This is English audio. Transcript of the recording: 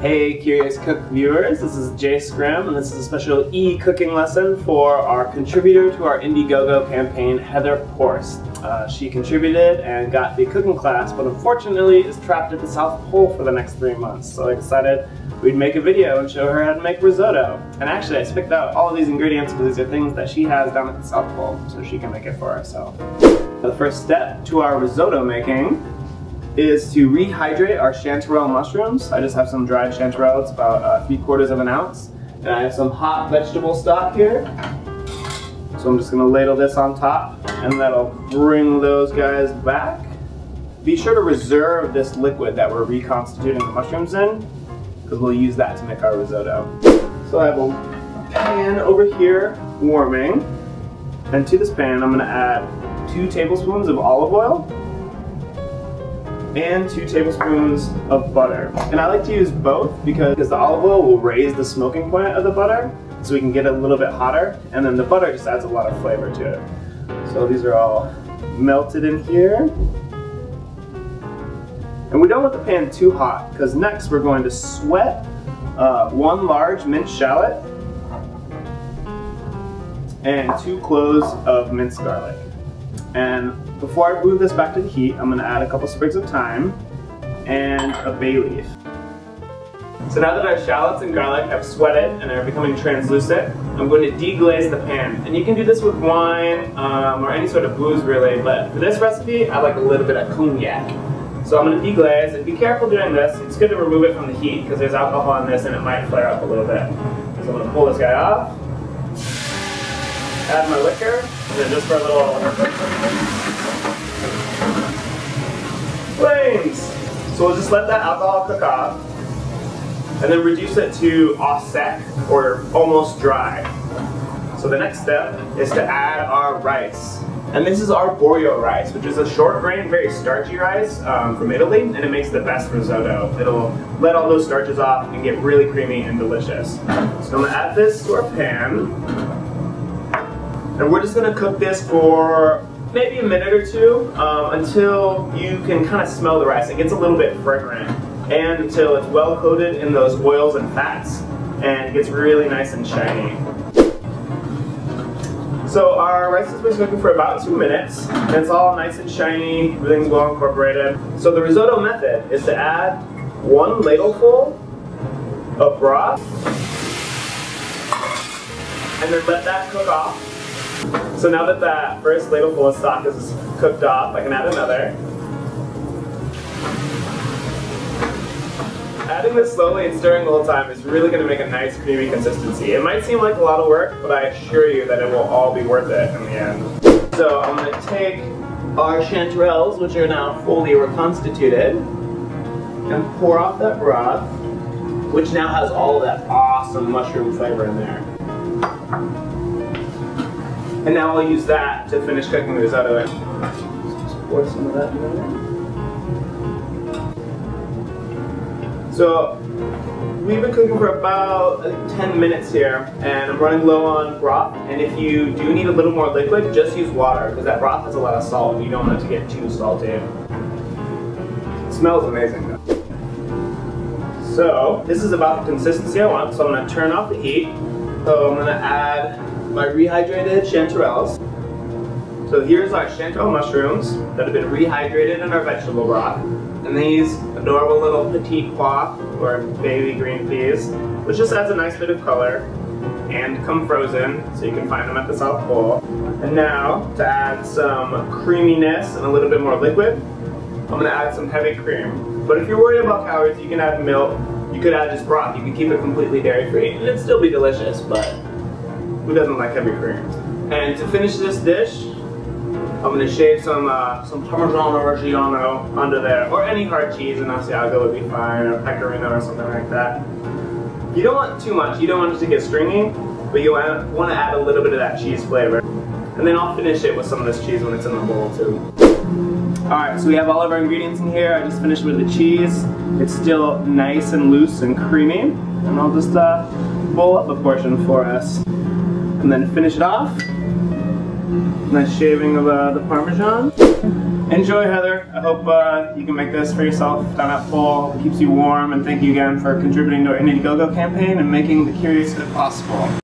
Hey Curious Cook viewers, this is Jase Grimm and this is a special e-cooking lesson for our contributor to our Indiegogo campaign, Heather Porst. She contributed and got the cooking class, but unfortunately is trapped at the South Pole for the next 3 months. So I decided we'd make a video and show her how to make risotto. And actually I picked out all of these ingredients because these are things that she has down at the South Pole, so she can make it for herself. The first step to our risotto making is to rehydrate our chanterelle mushrooms. I just have some dried chanterelle, it's about 3/4 of an ounce. And I have some hot vegetable stock here. So I'm just gonna ladle this on top and that'll bring those guys back. Be sure to reserve this liquid that we're reconstituting the mushrooms in, because we'll use that to make our risotto. So I have a pan over here warming, and to this pan I'm gonna add 2 tablespoons of olive oil and 2 tablespoons of butter. And I like to use both because the olive oil will raise the smoking point of the butter so we can get it a little bit hotter, and then the butter just adds a lot of flavor to it. So these are all melted in here. And we don't want the pan too hot because next we're going to sweat 1 large minced shallot and 2 cloves of minced garlic. And before I move this back to the heat, I'm going to add a couple sprigs of thyme and a bay leaf. So now that our shallots and garlic have sweated and are becoming translucent, I'm going to deglaze the pan. And you can do this with wine or any sort of booze really, but for this recipe I like a little bit of cognac. So I'm going to deglaze, and be careful doing this. It's good to remove it from the heat because there's alcohol in this and it might flare up a little bit. So I'm going to pull this guy off, add my liquor, and then just for a little flames. So we'll just let that alcohol cook off and then reduce it to au sec, or almost dry. So the next step is to add our rice. And this is arborio rice, which is a short grain, very starchy rice from Italy, and it makes the best risotto. It'll let all those starches off and get really creamy and delicious. So I'm going to add this to our pan. And we're just going to cook this for maybe a minute or 2 until you can kind of smell the rice. It gets a little bit fragrant, and until it's well coated in those oils and fats and gets really nice and shiny. So our rice has been cooking for about 2 minutes, and it's all nice and shiny, everything's well incorporated. So the risotto method is to add 1 ladleful of broth and then let that cook off. So now that that first ladleful of stock is cooked off, I can add another. Adding this slowly and stirring the whole time is really going to make a nice creamy consistency. It might seem like a lot of work, but I assure you that it will all be worth it in the end. So I'm going to take our chanterelles, which are now fully reconstituted, and pour off that broth, which now has all of that awesome mushroom flavor in there. And now I'll use that to finish cooking the risotto in. Just pour some of that in there. So we've been cooking for about 10 minutes here, and I'm running low on broth. And if you do need a little more liquid, just use water, because that broth has a lot of salt and you don't want it to get too salty. It smells amazing though. So this is about the consistency I want, so I'm going to turn off the heat. So I'm going to add my rehydrated chanterelles. So here's our chanterelle mushrooms that have been rehydrated in our vegetable broth. And these adorable little petite pois, or baby green peas, which just adds a nice bit of color and come frozen, so you can find them at the South Pole. And now, to add some creaminess and a little bit more liquid, I'm going to add some heavy cream. But if you're worried about calories, you can add milk, you could add just broth, you can keep it completely dairy-free, and it'd still be delicious, but who doesn't like heavy cream? And to finish this dish, I'm going to shave some Parmigiano Reggiano under there, or any hard cheese, and Asiago would be fine, or Pecorino or something like that. You don't want too much, you don't want it to get stringy, but you want to add a little bit of that cheese flavor. And then I'll finish it with some of this cheese when it's in the bowl too. Alright, so we have all of our ingredients in here. I just finished with the cheese. It's still nice and loose and creamy. And I'll just bowl up a portion for us. And then finish it off. Nice shaving of the Parmesan. Enjoy, Heather. I hope you can make this for yourself down at full. It keeps you warm, and thank you again for contributing to our Indiegogo campaign and making the curious good possible.